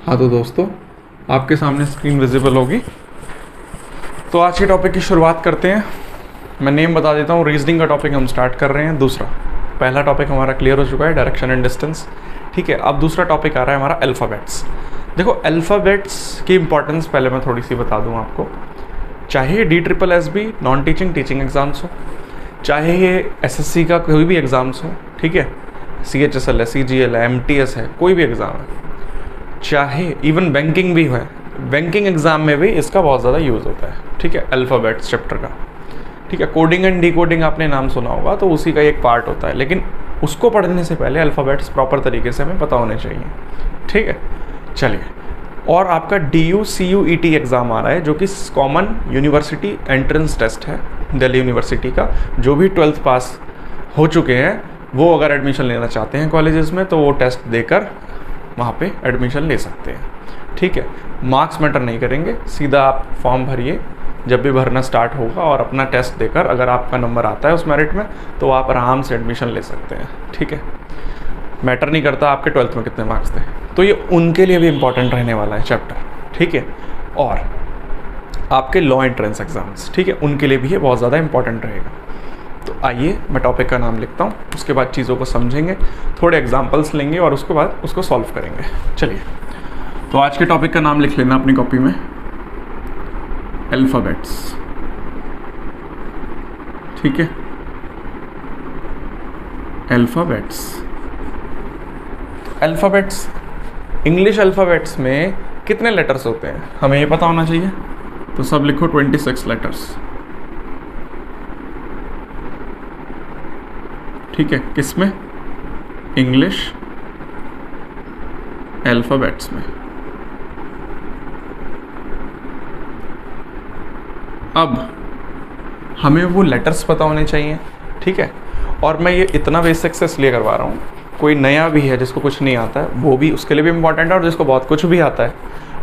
हाँ तो दोस्तों, आपके सामने स्क्रीन विजिबल होगी। तो आज के टॉपिक की शुरुआत करते हैं। मैं नेम बता देता हूँ। रीजनिंग का टॉपिक हम स्टार्ट कर रहे हैं। दूसरा, पहला टॉपिक हमारा क्लियर हो चुका है, डायरेक्शन एंड डिस्टेंस। ठीक है, अब दूसरा टॉपिक आ रहा है हमारा अल्फ़ाबेट्स। देखो, अल्फ़ाबेट्स की इंपॉर्टेंस पहले मैं थोड़ी सी बता दूँ आपको। चाहे DSSB non teaching teaching exams हो, चाहे ये SSC का कोई भी एग्ज़ाम्स हो, ठीक है, CHSL है, CGL है, MTS है, कोई भी एग्ज़ाम है, चाहे इवन बैंकिंग भी है, बैंकिंग एग्ज़ाम में भी इसका बहुत ज़्यादा यूज़ होता है। ठीक है, अल्फ़ाबेट्स चैप्टर का। ठीक है, कोडिंग एंड डिकोडिंग आपने नाम सुना होगा, तो उसी का एक पार्ट होता है, लेकिन उसको पढ़ने से पहले अल्फ़ाबेट्स प्रॉपर तरीके से हमें पता होने चाहिए। ठीक है, चलिए। और आपका DUCUET एग्ज़ाम आ रहा है, जो कि कॉमन यूनिवर्सिटी एंट्रेंस टेस्ट है दिल्ली यूनिवर्सिटी का। जो भी 12th पास हो चुके हैं वो अगर एडमिशन लेना चाहते हैं कॉलेजेस में, तो वो टेस्ट देकर वहाँ पे एडमिशन ले सकते हैं। ठीक है, मार्क्स मैटर नहीं करेंगे, सीधा आप फॉर्म भरिए जब भी भरना स्टार्ट होगा, और अपना टेस्ट देकर अगर आपका नंबर आता है उस मेरिट में, तो आप आराम से एडमिशन ले सकते हैं। ठीक है, मैटर नहीं करता आपके 12th में कितने मार्क्स थे। तो ये उनके लिए भी इम्पॉर्टेंट रहने वाला है चैप्टर। ठीक है, और आपके लॉ एंट्रेंस एग्ज़ाम्स, ठीक है, उनके लिए भी ये बहुत ज़्यादा इंपॉर्टेंट रहेगा। तो आइए मैं टॉपिक का नाम लिखता हूँ, उसके बाद चीज़ों को समझेंगे, थोड़े एग्जांपल्स लेंगे और उसके बाद उसको सॉल्व करेंगे। चलिए, तो आज के टॉपिक का नाम लिख लेना अपनी कॉपी में, अल्फ़ाबेट्स। ठीक है, अल्फ़ाबेट्स। अल्फ़ाबेट्स, इंग्लिश अल्फ़ाबेट्स में कितने लेटर्स होते हैं हमें ये पता होना चाहिए। तो सब लिखो 26 लेटर्स। ठीक है, किस में? इंग्लिश अल्फ़ाबेट्स में। अब हमें वो लेटर्स पता होने चाहिए। ठीक है, और मैं ये इतना बेसिक से इसलिए करवा रहा हूँ, कोई नया भी है जिसको कुछ नहीं आता है, वो भी उसके लिए भी इम्पॉर्टेंट है, और जिसको बहुत कुछ भी आता है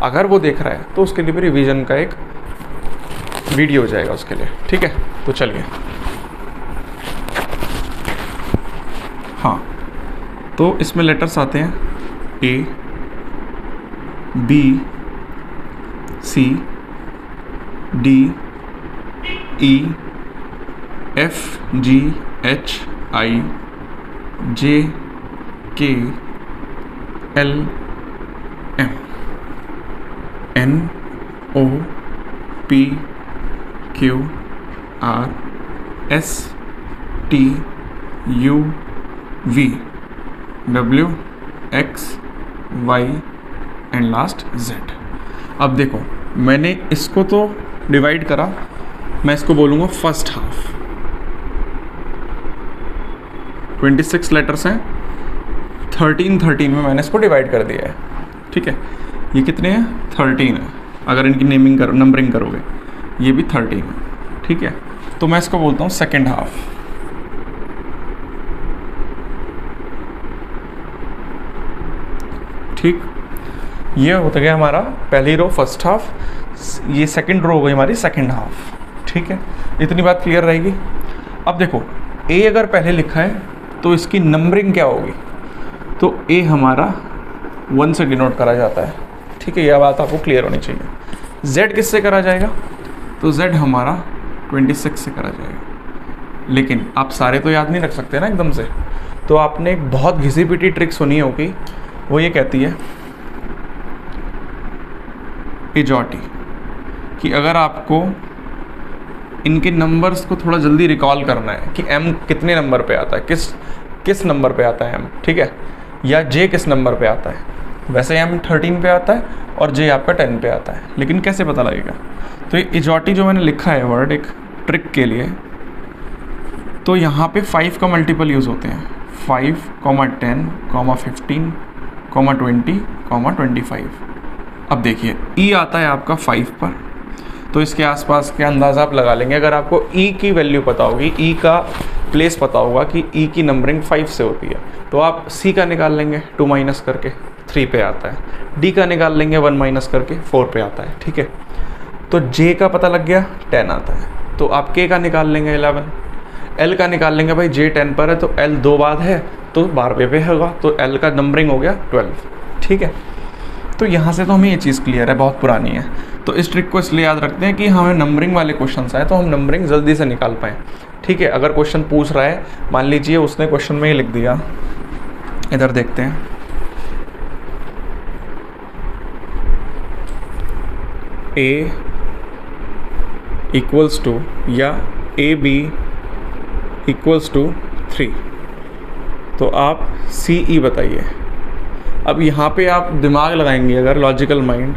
अगर वो देख रहा है तो उसके लिए भी रिवीजन का एक वीडियो हो जाएगा उसके लिए। ठीक है, तो चलिए। हाँ, तो इसमें लेटर्स आते हैं A, B, C, D, E, F, G, H, I, J, K, L, M, N, O, P, Q, R, S, T, U, V, W, X, Y and last Z। अब देखो, मैंने इसको तो डिवाइड करा, मैं इसको बोलूँगा फर्स्ट हाफ। 26 लेटर्स हैं, 13 में मैंने इसको डिवाइड कर दिया है। ठीक है, ये कितने हैं? 13 है। अगर इनकी नंबरिंग करोगे, ये भी 13 है। ठीक है, तो मैं इसको बोलता हूँ सेकेंड हाफ। ठीक, ये होता गया हमारा पहली रो फर्स्ट हाफ, ये सेकंड रो हो गई हमारी सेकंड हाफ। ठीक है, इतनी बात क्लियर रहेगी। अब देखो, A अगर पहले लिखा है तो इसकी नंबरिंग क्या होगी? तो A हमारा 1 से डिनोट करा जाता है। ठीक है, यह बात आपको क्लियर होनी चाहिए। Z किससे करा जाएगा? तो Z हमारा 26 से करा जाएगा। लेकिन आप सारे तो याद नहीं रख सकते ना एकदम से, तो आपने एक बहुत घिसी पिटी ट्रिक सुनी होगी, वो ये कहती है इजॉटी, कि अगर आपको इनके नंबर्स को थोड़ा जल्दी रिकॉल करना है कि M कितने नंबर पे आता है, किस नंबर पे आता है M, ठीक है, या J किस नंबर पे आता है। वैसे M 13 पे आता है और J आपका 10 पे आता है, लेकिन कैसे पता लगेगा? तो ये इजॉटी जो मैंने लिखा है वर्ड एक ट्रिक के लिए, तो यहाँ पे 5 का मल्टीपल यूज़ होते हैं, 5, 10, 15, 20, 25। अब देखिए, E आता है आपका 5 पर, तो इसके आसपास के अंदाज़ा आप लगा लेंगे। अगर आपको E की वैल्यू पता होगी, E का प्लेस पता होगा कि E की नंबरिंग 5 से होती है, तो आप C का निकाल लेंगे 2 माइनस करके 3 पे आता है, D का निकाल लेंगे 1 माइनस करके 4 पे आता है। ठीक है, तो J का पता लग गया 10 आता है, तो आप K का निकाल लेंगे 11, L का निकाल लेंगे, भाई J 10 पर है तो L 2 बाद है तो 12 पे होगा, तो L का नंबरिंग हो गया 12। ठीक है, तो यहाँ से तो हमें ये चीज़ क्लियर है, बहुत पुरानी है। तो इस ट्रिक को इसलिए याद रखते हैं कि हमें नंबरिंग वाले क्वेश्चन आए तो हम नंबरिंग जल्दी से निकाल पाएँ। ठीक है, अगर क्वेश्चन पूछ रहा है, मान लीजिए उसने क्वेश्चन में ही लिख दिया, इधर देखते हैं, A इक्वल्स टू या AB इक्वल्स टू 3, तो आप CE बताइए। अब यहाँ पे आप दिमाग लगाएंगे अगर लॉजिकल माइंड,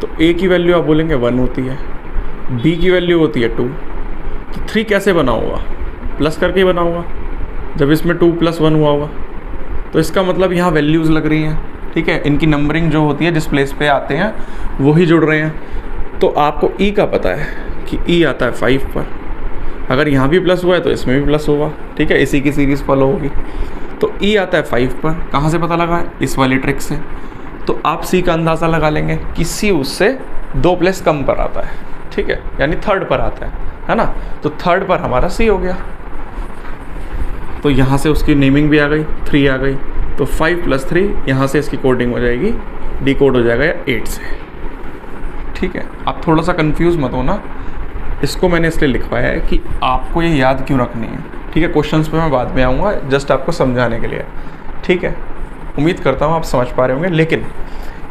तो A की वैल्यू आप बोलेंगे 1 होती है, B की वैल्यू होती है 2, तो 3 कैसे बना होगा? प्लस करके ही बना होगा, जब इसमें 2 + 1 हुआ होगा। तो इसका मतलब यहाँ वैल्यूज़ लग रही हैं। ठीक है, इनकी नंबरिंग जो होती है जिस प्लेस पे आते हैं वो ही जुड़ रहे हैं। तो आपको E का पता है कि E आता है 5 पर, अगर यहाँ भी प्लस हुआ है तो इसमें भी प्लस होगा। ठीक है, इसी की सीरीज़ फॉलो होगी। तो E आता है 5 पर, कहाँ से पता लगा है? इस वाली ट्रिक से। तो आप C का अंदाज़ा लगा लेंगे कि C उससे 2 प्लेस कम पर आता है। ठीक है, यानी 3rd पर आता है ना। तो 3rd पर हमारा C हो गया। तो यहाँ से उसकी नेमिंग भी आ गई, 3 आ गई। तो 5 + 3 यहाँ से इसकी कोडिंग हो जाएगी, डिकोड हो जाएगा 8 से। ठीक है, आप थोड़ा सा कंफ्यूज मत हो ना, इसको मैंने इसलिए लिखवाया है कि आपको ये याद क्यों रखनी है। ठीक है, क्वेश्चंस पे मैं बाद में आऊँगा, जस्ट आपको समझाने के लिए। ठीक है, उम्मीद करता हूँ आप समझ पा रहे होंगे। लेकिन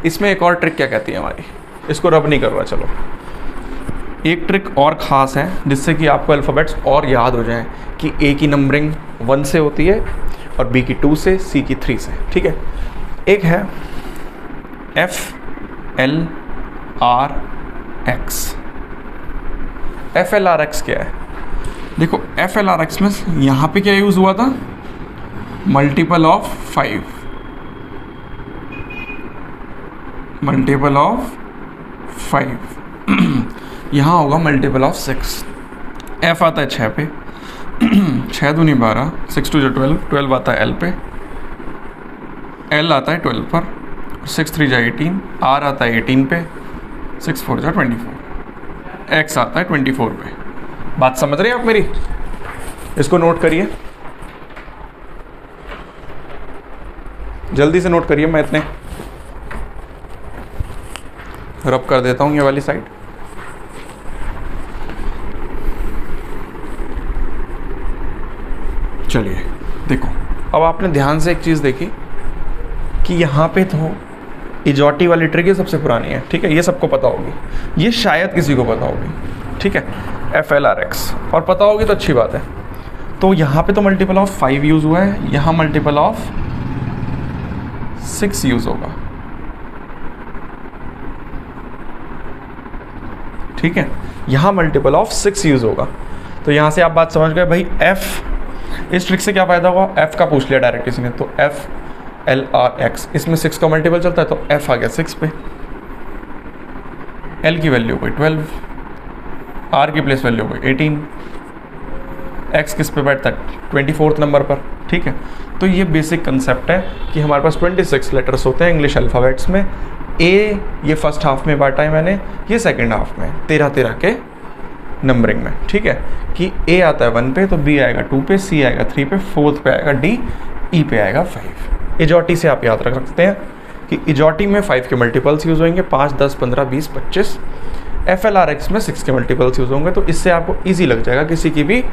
इसमें एक और ट्रिक क्या कहती है हमारी, इसको रब नहीं कर रहा। चलो, एक ट्रिक और ख़ास है जिससे कि आपको अल्फ़ाबेट्स और याद हो जाएं कि A की नंबरिंग 1 से होती है और B की 2 से, C की 3 से। ठीक है, एक है FLRX। FLRX क्या है? देखो, FLRX में यहाँ पे क्या यूज़ हुआ था? मल्टीपल ऑफ 5, मल्टीपल ऑफ 5 यहाँ होगा मल्टीपल ऑफ 6। F आता है 6 पे, 6 दूनी 12, 6 2 12, 12 आता है L पे, L आता है 12 पर, 6 3 18, R आता है 18 पे, 6 4 24, X आता है 24 पे। बात समझ रहे हैं आप मेरी? इसको नोट करिए, जल्दी से नोट करिए। मैं इतने रब कर देता हूँ ये वाली साइड। चलिए देखो, अब आपने ध्यान से एक चीज़ देखी कि यहाँ पे तो इजॉटी वाली ट्रिक ये सबसे पुरानी है। ठीक है, ये सबको पता होगी, ये शायद किसी को पता होगी। ठीक है, FLRX, और पता होगी तो अच्छी बात है। तो यहाँ पे तो मल्टीपल ऑफ 5 यूज़ हुआ है, यहाँ मल्टीपल ऑफ 6 यूज़ होगा। ठीक है, यहाँ मल्टीपल ऑफ 6 यूज़ होगा। तो यहाँ से आप बात समझ गए भाई। F, इस ट्रिक से क्या फ़ायदा हुआ? F का पूछ लिया डायरेक्ट किसी ने, तो FLRX, इसमें 6 का मल्टीपल चलता है तो F आ गया 6 पे, L की वैल्यू कोई 12, R की प्लेस वैल्यू कोई 18, X किस पे बैठता है? 24th नंबर पर। ठीक है, तो ये बेसिक कंसेप्ट है कि हमारे पास 26 लेटर्स होते हैं इंग्लिश अल्फ़ाबेट्स में। A ये फर्स्ट हाफ में बांटा है मैंने, ये सेकेंड हाफ में 13 के नंबरिंग में। ठीक है, कि A आता है 1 पे तो B आएगा 2 पे, C आएगा 3 पे, 4th पे आएगा D, E पे आएगा 5। इजॉटी से आप याद रख सकते हैं कि इजॉटी में 5 के मल्टीपल्स यूज़ होंगे, 5 10 15 20 25। FLRX में 6 के मल्टीपल्स यूज़ होंगे। तो इससे आपको ईजी लग जाएगा किसी की भी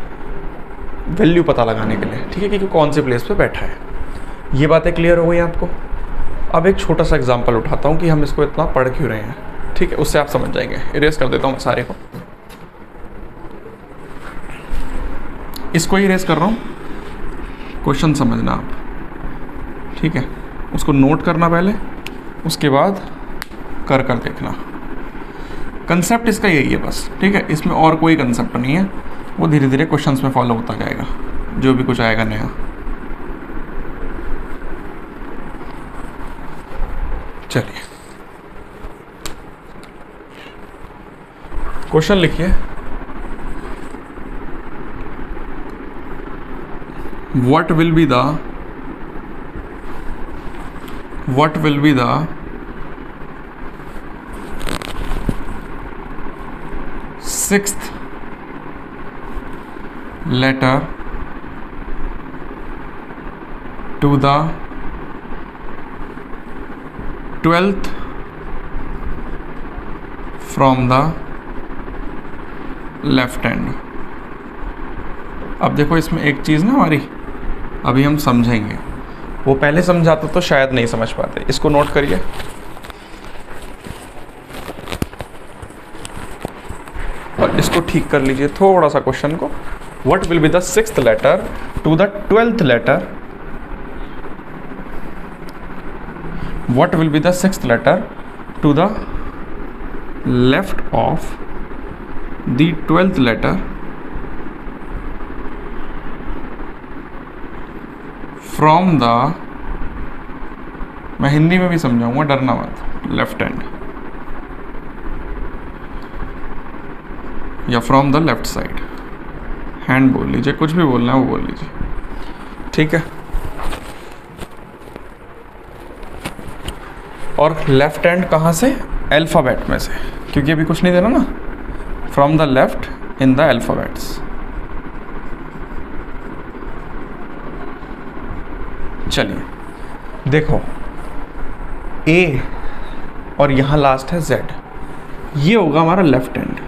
वैल्यू पता लगाने के लिए। ठीक है, कि कौन से प्लेस पे बैठा है। ये बातें क्लियर हो गई आपको? अब एक छोटा सा एग्जांपल उठाता हूँ कि हम इसको इतना पढ़ क्यों रहे हैं। ठीक है, उससे आप समझ जाएंगे। इरेज कर देता हूँ मैं सारे को, इसको ही इरेज कर रहा हूँ, क्वेश्चन समझना आप। ठीक है, उसको नोट करना पहले, उसके बाद कर देखना। कंसेप्ट इसका यही है बस। ठीक है, इसमें और कोई कंसेप्ट नहीं है, वो धीरे धीरे क्वेश्चंस में फॉलो होता जाएगा, जो भी कुछ आएगा नया। चलिए, क्वेश्चन लिखिए, what will be the sixth letter to the 12th from the left hand. अब देखो इसमें एक चीज़ ना हमारी अभी हम समझेंगे, वो पहले समझाता तो शायद नहीं समझ पाते, इसको नोट करिए। और इसको ठीक कर लीजिए थोड़ा सा क्वेश्चन को। What will be the 6th letter to the 12th letter? What will be the 6th letter to the left of the 12th letter from the, मैं हिंदी में भी समझाऊंगा, डरना मत, लेफ्ट हैंड या from the left side. Hand बोल लीजिए, कुछ भी बोलना है वो बोल लीजिए, ठीक है। और लेफ्ट हैंड कहाँ से? अल्फ़ाबेट में से, क्योंकि अभी कुछ नहीं देना ना। From the left in the alphabets. चलिए देखो, ए और यहाँ लास्ट है जेड, ये होगा हमारा लेफ्ट हैंड,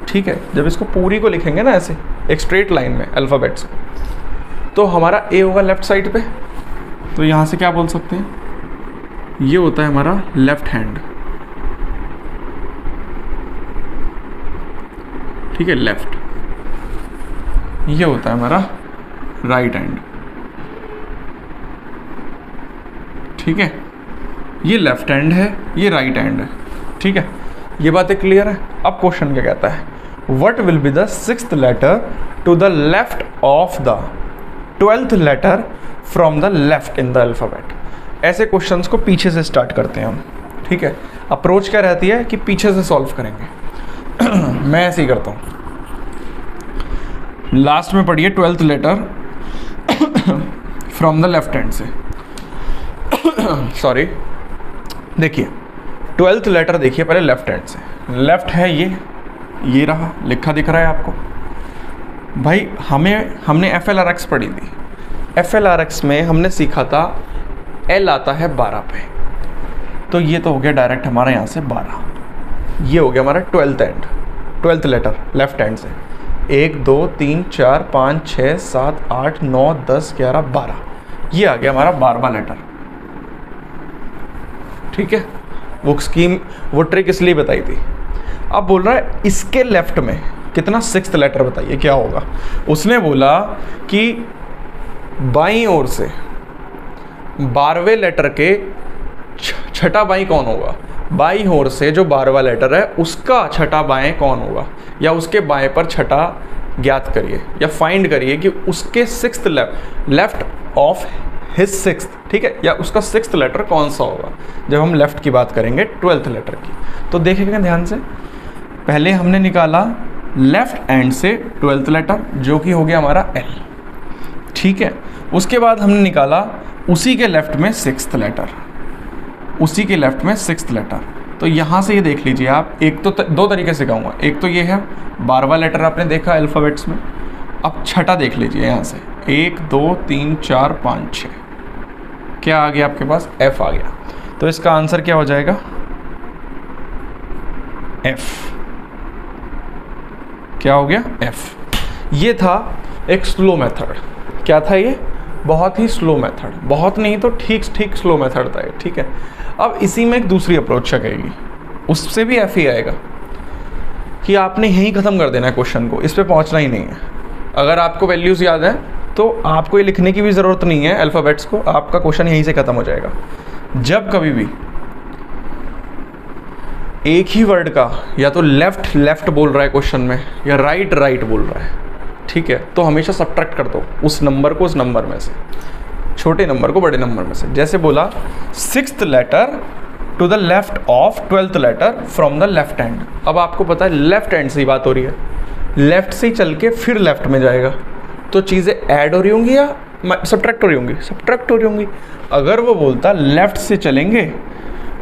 ठीक है। जब इसको पूरी को लिखेंगे ना ऐसे एक स्ट्रेट लाइन में अल्फ़ाबेट्स, तो हमारा ए होगा लेफ्ट साइड पे, तो यहाँ से क्या बोल सकते हैं? ये होता है हमारा लेफ्ट हैंड, ठीक है, लेफ्ट। ये होता है हमारा राइट हैंड, ठीक है। ये लेफ्ट हैंड है, ये राइट हैंड है, ठीक है। ये बातें क्लियर है। अब क्वेश्चन क्या कहता है? What will be the 6th letter to the left of the 12th letter from the left in the alphabet. ऐसे क्वेश्चंस को पीछे से स्टार्ट करते हैं हम, ठीक है। अप्रोच क्या रहती है कि पीछे से सॉल्व करेंगे। मैं ऐसे ही करता हूँ। लास्ट में पढ़िए 12th letter from the left hand से। सॉरी, देखिए 12th लेटर देखिए पहले लेफ्ट हैंड से। लेफ्ट है ये रहा, लिखा दिख रहा है आपको भाई। हमने FLRX पढ़ी थी। FLRX में हमने सीखा था L आता है 12 पे, तो ये तो हो गया डायरेक्ट हमारा यहाँ से 12। ये हो गया हमारा 12th लेटर लेफ्ट हैंड से। 1 2 3 4 5 6 7 8 9 10 11 12, ये आ गया हमारा 12वां लेटर, ठीक है। वो स्कीम, वो ट्रिक इसलिए बताई थी। अब बोल रहा है इसके लेफ्ट में कितना 6th लेटर बताइए क्या होगा। उसने बोला कि बाईं ओर से 12वें लेटर के छठा बाईं कौन होगा। बाईं ओर से जो 12वां लेटर है उसका छठा बाएं कौन होगा, या उसके बाएं पर छठा ज्ञात करिए या फाइंड करिए कि उसके 6th left of his 6th, ठीक है, या उसका 6th लेटर कौन सा होगा जब हम लेफ्ट की बात करेंगे 12th लेटर की। तो देखेंगे ध्यान से, पहले हमने निकाला लेफ्ट हैंड से 12th लेटर जो कि हो गया हमारा L, ठीक है। उसके बाद हमने निकाला उसी के लेफ्ट में 6th लेटर, उसी के लेफ्ट में 6th लेटर। तो यहाँ से ये देख लीजिए आप, एक तो दो तरीके से कहूँगा। एक तो ये है 12वां लेटर आपने देखा अल्फ़ाबेट्स में, अब छठा देख लीजिए यहाँ से 1 2 3 4 5 6, क्या आ गया आपके पास? F आ गया। तो इसका आंसर क्या हो जाएगा? F। क्या हो गया? F। ये था एक स्लो मेथड। क्या था ये? बहुत ही स्लो मेथड, बहुत नहीं तो ठीक स्लो मेथड था ये, ठीक है। अब इसी में एक दूसरी अप्रोच लगेगी, उससे भी F ही आएगा कि आपने यहीं ख़त्म कर देना है क्वेश्चन को, इस पे पहुंचना ही नहीं है। अगर आपको वैल्यूज़ याद है तो आपको ये लिखने की भी ज़रूरत नहीं है अल्फ़ाबेट्स को, आपका क्वेश्चन यहीं से ख़त्म हो जाएगा। जब कभी भी एक ही वर्ड का या तो लेफ्ट बोल रहा है क्वेश्चन में या राइट बोल रहा है, ठीक है, तो हमेशा सब्ट्रैक्ट कर दो उस नंबर को उस नंबर में से, छोटे नंबर को बड़े नंबर में से। जैसे बोला 6th letter to the left of 12th letter from the left hand. अब आपको पता है लेफ्ट हैंड से ही बात हो रही है, लेफ्ट से ही चल के फिर लेफ्ट में जाएगा, तो चीज़ें ऐड हो रही होंगी या सब्ट्रैक्ट हो रही होंगी? सब्ट्रैक्ट हो रही होंगी। अगर वो बोलता लेफ्ट से चलेंगे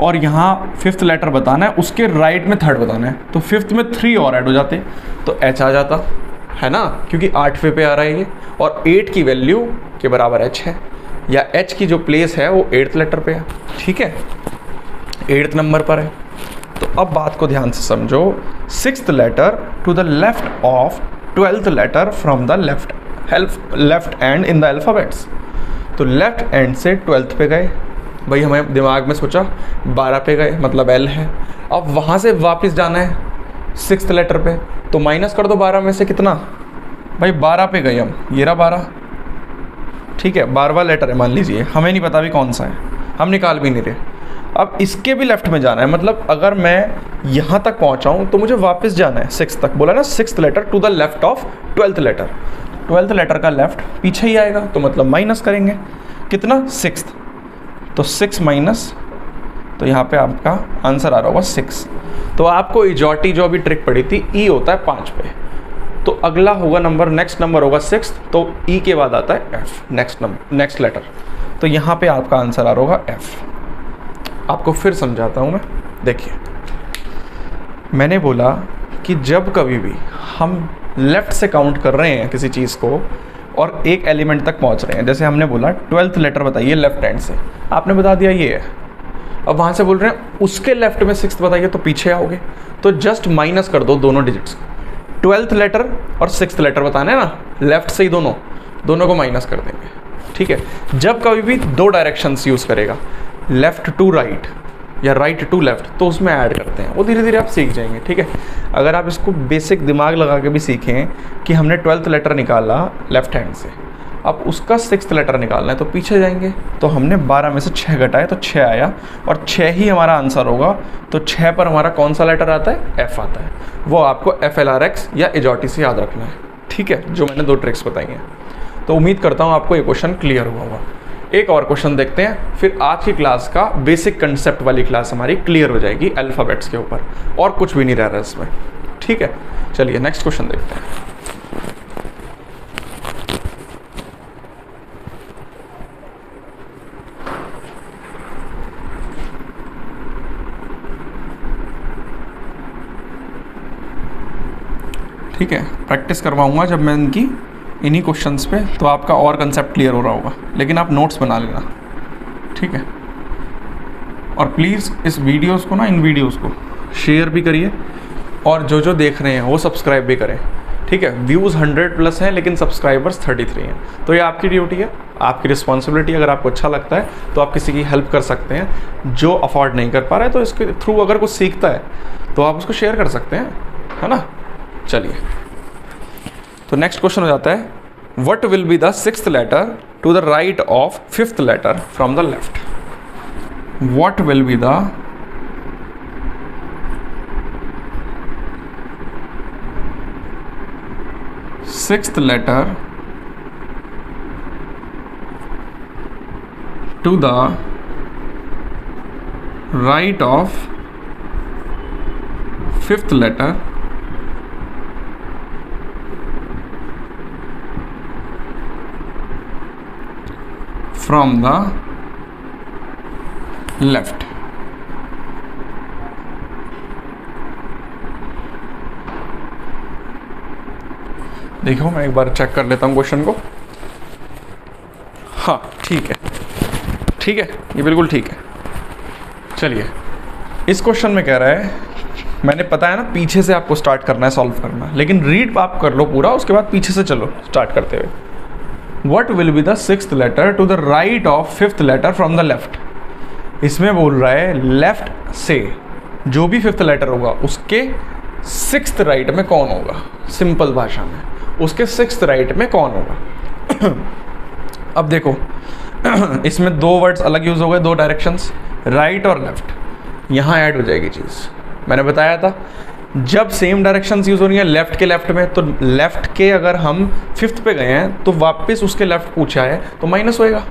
और यहाँ 5th लेटर बताना है, उसके राइट में 3rd बताना है, तो 5th में 3 और ऐड हो जाते, तो H आ जाता है ना, क्योंकि 8वें पे आ रहा है ये, और 8 की वैल्यू के बराबर H है, या H की जो प्लेस है वो 8th लेटर पे है, ठीक है, 8th नंबर पर है। तो अब बात को ध्यान से समझो, 6th letter to the left of 12th letter from the left end in the alphabets. तो लेफ्ट एंड से 12th पे गए, भाई हमें दिमाग में सोचा 12 पे गए मतलब L है। अब वहाँ से वापस जाना है 6th लेटर पे, तो माइनस कर दो 12 में से कितना, भाई 12 पे गए हम, ये रहा 12, ठीक है 12वां लेटर है मान लीजिए, हमें नहीं पता भी कौन सा है, हम निकाल भी नहीं रहे। अब इसके भी लेफ्ट में जाना है, मतलब अगर मैं यहाँ तक पहुँचा हूँ तो मुझे वापस जाना है 6 तक, बोला ना 6th letter to the left of 12th letter. 12th letter का लेफ्ट पीछे ही आएगा, तो मतलब माइनस करेंगे कितना 6th, तो 6 माइनस, तो यहाँ पे आपका आंसर आ रहा होगा 6। तो आपको इजॉटी जो अभी ट्रिक पड़ी थी, ई होता है 5 पे, तो अगला होगा नंबर, नेक्स्ट नंबर होगा 6, तो ई के बाद आता है एफ, नेक्स्ट लेटर, तो यहाँ पे आपका आंसर आ रहा होगा एफ। आपको फिर समझाता हूँ मैं, देखिए मैंने बोला कि जब कभी भी हम लेफ़्ट से काउंट कर रहे हैं किसी चीज़ को और एक एलिमेंट तक पहुँच रहे हैं, जैसे हमने बोला 12th लेटर बताइए लेफ्ट हैंड से, आपने बता दिया ये है, अब वहाँ से बोल रहे हैं उसके लेफ्ट में 6th बताइए, तो पीछे आओगे, तो जस्ट माइनस कर दो दोनों डिजिट्स, 12th लेटर और 6th लेटर बताना है ना, लेफ्ट से ही दोनों को माइनस कर देंगे, ठीक है। जब कभी भी दो डायरेक्शंस यूज़ करेगा, लेफ़्ट टू राइट या राइट टू लेफ़्ट, तो उसमें ऐड करते हैं, वो धीरे धीरे आप सीख जाएंगे, ठीक है। अगर आप इसको बेसिक दिमाग लगा के भी सीखें कि हमने 12th लेटर निकाला लेफ्ट हैंड से, अब उसका 6th लेटर निकालना है, तो पीछे जाएंगे, तो हमने 12 में से 6 घटाए तो 6 आया, और 6 ही हमारा आंसर होगा, तो 6 पर हमारा कौन सा लेटर आता है, F आता है, वो आपको FLRX या एजॉटी से याद रखना है, ठीक है, जो मैंने 2 ट्रिक्स बताई हैं। तो उम्मीद करता हूँ आपको ये क्वेश्चन क्लियर हुआ होगा। एक और क्वेश्चन देखते हैं, फिर आज की क्लास का बेसिक कंसेप्ट वाली क्लास हमारी क्लियर हो जाएगी अल्फ़ाबेट्स के ऊपर, और कुछ भी नहीं रह रहा इसमें, ठीक है। चलिए नेक्स्ट क्वेश्चन देखते हैं। ठीक है, प्रैक्टिस करवाऊंगा जब मैं इन्हीं क्वेश्चंस पे, तो आपका और कंसेप्ट क्लियर हो रहा होगा, लेकिन आप नोट्स बना लेना, ठीक है। और प्लीज़ इस वीडियोस को ना, इन वीडियोस को शेयर भी करिए, और जो जो देख रहे हैं वो सब्सक्राइब भी करें, ठीक है। व्यूज़ 100+ हैं लेकिन सब्सक्राइबर्स 33 हैं, तो ये आपकी ड्यूटी है, आपकी रिस्पॉन्सिबिलिटी। अगर आपको अच्छा लगता है तो आप किसी की हेल्प कर सकते हैं, जो अफोर्ड नहीं कर पा रहे, तो इसके थ्रू अगर कुछ सीखता है तो आप उसको शेयर कर सकते हैं, है ना। चलिए, तो नेक्स्ट क्वेश्चन हो जाता है, what will be the 6th letter to the right of 5th letter from the left. What will be the 6th letter to the right of 5th letter from the left। देखो मैं एक बार check कर लेता हूँ question को। हाँ ठीक है, ठीक है, ये बिल्कुल ठीक है। चलिए, इस क्वेश्चन में कह रहा है, मैंने पता है ना पीछे से आपको स्टार्ट करना है सॉल्व करना, लेकिन रीड आप कर लो पूरा, उसके बाद पीछे से चलो स्टार्ट करते हुए। What will be the 6th letter to the right of 5th letter from the left। इसमें बोल रहा है लेफ्ट से जो भी 5th लेटर होगा उसके 6th राइट में कौन होगा, सिंपल भाषा में उसके 6th राइट में कौन होगा। अब देखो इसमें 2 वर्ड्स अलग यूज हो गए, 2 डायरेक्शंस, राइट और लेफ्ट, यहाँ ऐड हो जाएगी चीज़। मैंने बताया था जब सेम डायरेक्शंस यूज़ हो रही हैं लेफ़्ट के लेफ़्ट में, तो लेफ़्ट के अगर हम 5th पे गए हैं तो वापस उसके लेफ़्ट पूछा है तो माइनस होएगा,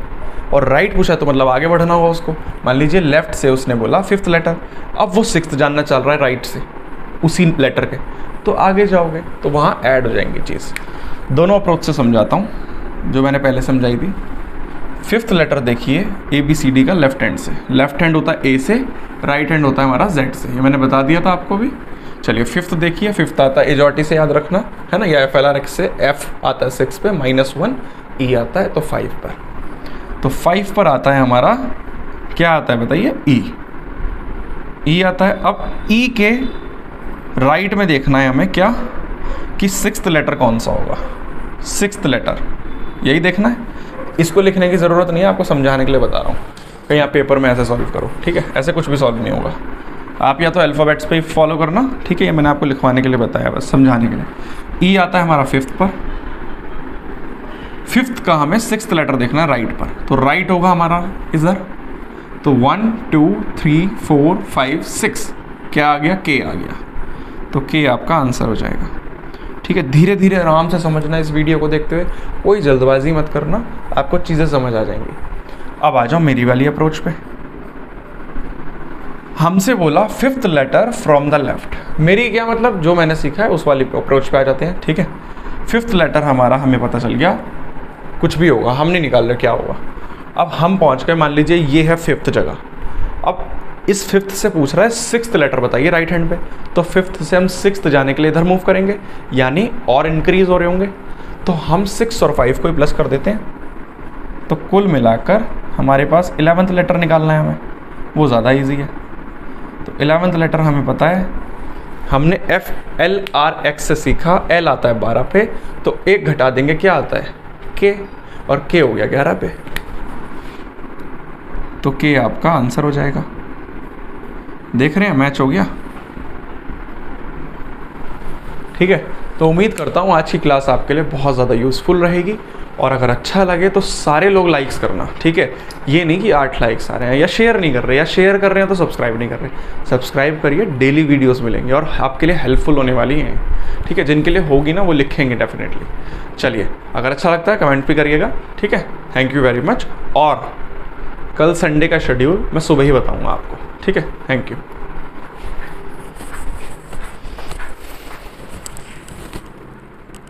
और राइट पूछा है तो मतलब आगे बढ़ना होगा उसको। मान लीजिए लेफ़्ट से उसने बोला 5th लेटर, अब वो 6th जानना चल रहा है राइट से उसी लेटर के, तो आगे जाओगे तो वहाँ ऐड हो जाएंगी चीज़। दोनों अप्रोच से समझाता हूँ जो मैंने पहले समझाई थी। 5th लेटर देखिए ABCD का लेफ्ट हैंड से, लेफ्ट हैंड होता है A से, राइट हैंड होता है हमारा Z से, ये मैंने बता दिया था आपको भी। चलिए 5th देखिए, 5th आता है एजॉटी से, याद रखना है ना, या FLRX से, F आता है 6 पे, -1, E आता है तो 5 पर, तो 5 पर आता है हमारा क्या आता है बताइए, E। ई आता है। अब ई के राइट में देखना है हमें क्या, कि सिक्स्थ लेटर कौन सा होगा, सिक्स्थ लेटर यही देखना है। इसको लिखने की ज़रूरत नहीं है, आपको समझाने के लिए बता रहा हूँ, कहीं आप पेपर में ऐसे सॉल्व करो, ठीक है। ऐसे कुछ भी सॉल्व नहीं होगा, आप या तो अल्फ़ाबेट्स पे ही फॉलो करना, ठीक है। ये मैंने आपको लिखवाने के लिए बताया, बस समझाने के लिए। ई आता है हमारा फिफ्थ पर, फिफ्थ का हमें सिक्स्थ लेटर देखना है राइट पर, तो राइट होगा हमारा इधर। तो 1 2 3 4 5 6 क्या आ गया, के आ गया, तो के आपका आंसर हो जाएगा, ठीक है। धीरे धीरे आराम से समझना इस वीडियो को देखते हुए, कोई जल्दबाजी मत करना, आपको चीज़ें समझ आ जाएंगी। अब आ जाओ मेरी वाली अप्रोच पे। हमसे बोला fifth letter from the left, मेरी क्या मतलब, जो मैंने सीखा है उस वाली अप्रोच पे आ जाते हैं, ठीक है। फिफ्थ लेटर हमारा हमें पता चल गया, कुछ भी होगा, हम नहीं निकाल रहे क्या होगा। अब हम पहुंच गए, मान लीजिए ये है फिफ्थ जगह। अब इस फिफ्थ से पूछ रहा है सिक्स्थ लेटर बताइए राइट हैंड पे, तो फिफ्थ से हम सिक्स्थ जाने के लिए इधर मूव करेंगे, यानी और इंक्रीज हो रहे होंगे, तो हम 6 और 5 को ही प्लस कर देते हैं। तो कुल मिलाकर हमारे पास 11th लेटर निकालना है हमें, वो ज़्यादा ईजी है। तो 11th लेटर हमें पता है, हमने FLRX से सीखा, L आता है 12 पे, तो एक घटा देंगे, क्या आता है K, और K हो गया 11 पे, तो K आपका आंसर हो जाएगा। देख रहे हैं मैच हो गया, ठीक है। तो उम्मीद करता हूँ आज की क्लास आपके लिए बहुत ज़्यादा यूज़फुल रहेगी, और अगर अच्छा लगे तो सारे लोग लाइक्स करना, ठीक है। ये नहीं कि 8 लाइक्स आ रहे हैं, या शेयर नहीं कर रहे, या शेयर कर रहे हैं तो सब्सक्राइब नहीं कर रहे, सब्सक्राइब करिए, डेली वीडियोस मिलेंगे और आपके लिए हेल्पफुल होने वाली हैं, ठीक है। जिनके लिए होगी ना वो लिखेंगे डेफिनेटली। चलिए, अगर अच्छा लगता है कमेंट भी करिएगा, ठीक है। थैंक यू वेरी मच, और कल संडे का शेड्यूल मैं सुबह ही बताऊँगा आपको, ठीक है। Thank you.